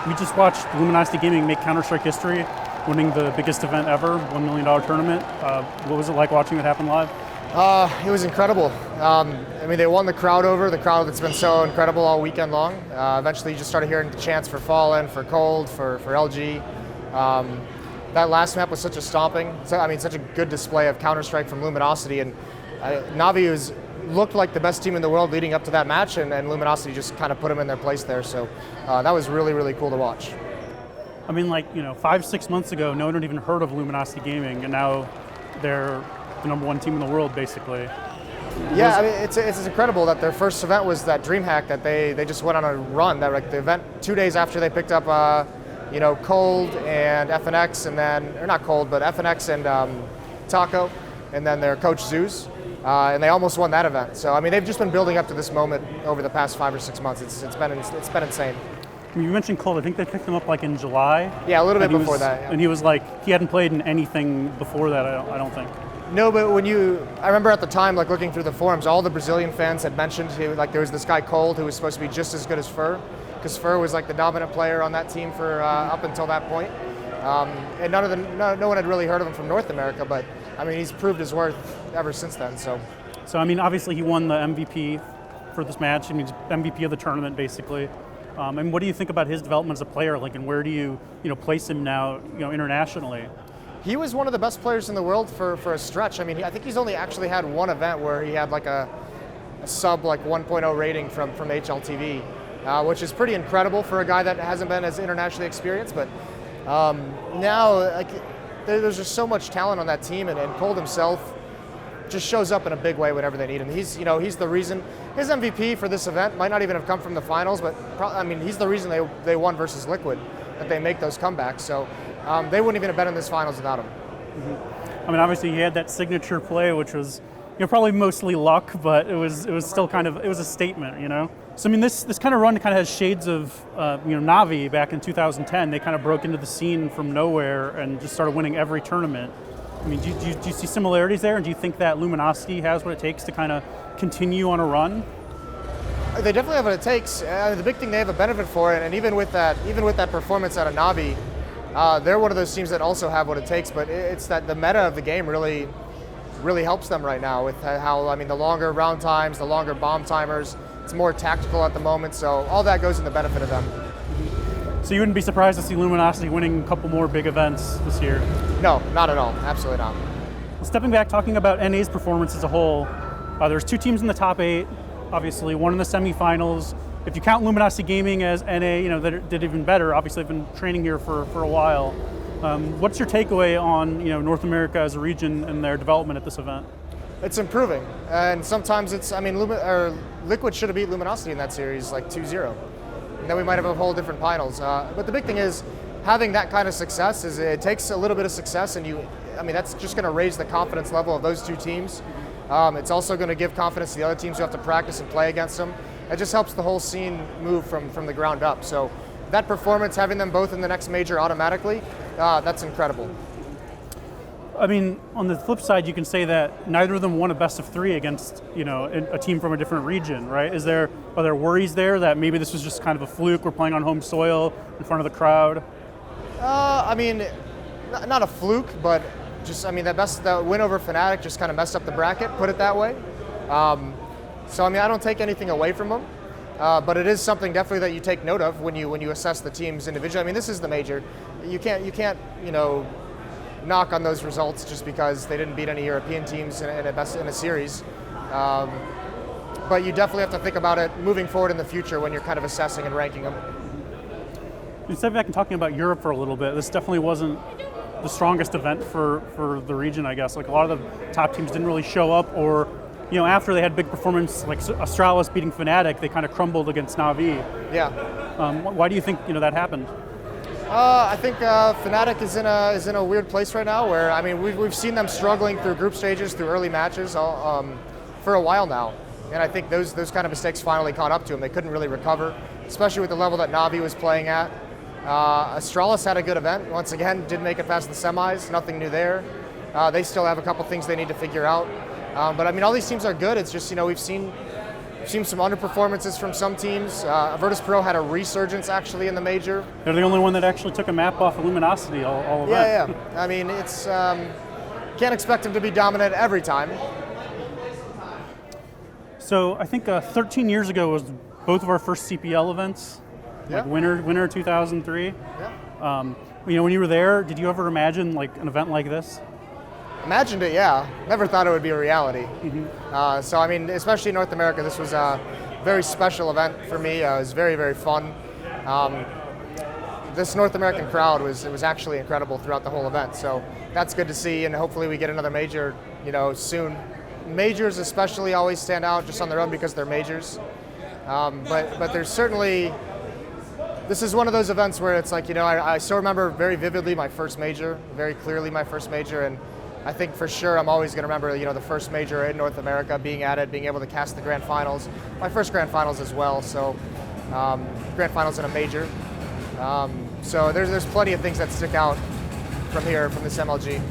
We just watched Luminosity Gaming make Counter-Strike history, winning the biggest event ever, $1 million tournament. What was it like watching it happen live? It was incredible. I mean, they won the crowd over, the crowd that's been so incredible all weekend long. Eventually, you just started hearing the chants for Fallen, for Cold, for LG. That last map was such a stomping, such a good display of Counter-Strike from Luminosity, and Navi looked like the best team in the world leading up to that match, and Luminosity just kind of put them in their place there. So that was really, really cool to watch. I mean, 5-6 months ago, no one had even heard of Luminosity Gaming, and now they're the #1 team in the world, basically. Yeah, I mean, it's incredible that their first event was that DreamHack that they just went on a run. That the event 2 days after they picked up, Cold and FNX, and then, or not Cold, but FNX and Taco, and then their coach Zeus. And they almost won that event. So I mean, they've just been building up to this moment over the past 5 or 6 months. It's been insane. You mentioned Cold. I think they picked him up in July. Yeah, a little bit before that. Yeah. And he was he hadn't played in anything before that. I don't think. No, but I remember at the time, looking through the forums, all the Brazilian fans had mentioned there was this guy Cold who was supposed to be just as good as Fur, because Fur was the dominant player on that team for up until that point. And no one had really heard of him from North America, but I mean, he's proved his worth ever since then. So I mean, obviously he won the MVP for this match. I mean, he's MVP of the tournament basically. And what do you think about his development as a player? And where do you place him now, internationally? He was one of the best players in the world for a stretch. I mean, I think he's only actually had one event where he had a sub 1.0 rating from HLTV, which is pretty incredible for a guy that hasn't been as internationally experienced. But now, there's just so much talent on that team, and Cold himself just shows up in a big way whenever they need him. He's the reason. His MVP for this event might not even have come from the finals, but he's the reason they won versus Liquid, that they make those comebacks. So they wouldn't even have been in this finals without him. Mm-hmm. I mean, obviously he had that signature play, which was probably mostly luck, but it was still it was a statement, So I mean, this kind of run kind of has shades of Navi back in 2010. They kind of broke into the scene from nowhere and just started winning every tournament. I mean, do you see similarities there, and do you think that Luminosity has what it takes to kind of continue on a run? They definitely have what it takes. The big thing they have a benefit for it, and even with that performance out of Navi, they're one of those teams that also have what it takes. But it's that the meta of the game really helps them right now with how the longer round times, the longer bomb timers. It's more tactical at the moment, so all that goes in the benefit of them. So you wouldn't be surprised to see Luminosity winning a couple more big events this year? No, not at all. Absolutely not. Well, stepping back, talking about NA's performance as a whole, there's 2 teams in the top 8, obviously, one in the semifinals. If you count Luminosity Gaming as NA, that did even better. Obviously, they've been training here for a while. What's your takeaway on North America as a region and their development at this event? It's improving, and sometimes Liquid should have beat Luminosity in that series 2-0. And then we might have a whole different finals. But the big thing is having that kind of success it takes a little bit of success, and that's just going to raise the confidence level of those 2 teams. It's also going to give confidence to the other teams who have to practice and play against them. It just helps the whole scene move from the ground up. So that performance, having them both in the next major automatically, that's incredible. I mean, on the flip side, you can say that neither of them won a best of 3 against, a team from a different region, right? Are there worries there that maybe this was just kind of a fluke? We're playing on home soil in front of the crowd. Not a fluke, but just the win over Fnatic just kind of messed up the bracket, put it that way. So I don't take anything away from them, but it is something definitely that you take note of when you assess the teams individually. This is the major. You can't knock on those results just because they didn't beat any European teams in a series. But you definitely have to think about it moving forward in the future when you're kind of assessing and ranking them. Stepping back and talking about Europe for a little bit, this definitely wasn't the strongest event for the region, I guess. A lot of the top teams didn't really show up, or after they had big performance like Astralis beating Fnatic, they kind of crumbled against Navi. Yeah. Why do you think that happened? I think Fnatic is in a weird place right now where we've seen them struggling through group stages, through early matches for a while now, and I think those kind of mistakes finally caught up to them. They couldn't really recover, especially with the level that Navi was playing at. Astralis had a good event. Once again, didn't make it past the semis. Nothing new there. They still have a couple things they need to figure out. But all these teams are good. It's just we've seen We've seen some underperformances from some teams. Virtus Pro had a resurgence actually in the major. They're the only one that actually took a map off of Luminosity all event. Yeah. I mean, it's can't expect them to be dominant every time. So I think 13 years ago was both of our first CPL events. Like winter 2003. Yeah. When you were there, did you ever imagine like an event like this? Imagined it, yeah. Never thought it would be a reality. So I mean, especially in North America, this was a very special event for me. It was very, very fun. This North American crowd was actually incredible throughout the whole event. So that's good to see, and hopefully we get another major, soon. Majors especially always stand out just on their own because they're majors. But there's certainly, this is one of those events where it's like, I still remember very vividly my first major, very clearly my first major, and I think for sure I'm always going to remember, the first major in North America, being at it, being able to cast the grand finals, my first grand finals as well. So grand finals in a major. So there's plenty of things that stick out from here, from this MLG.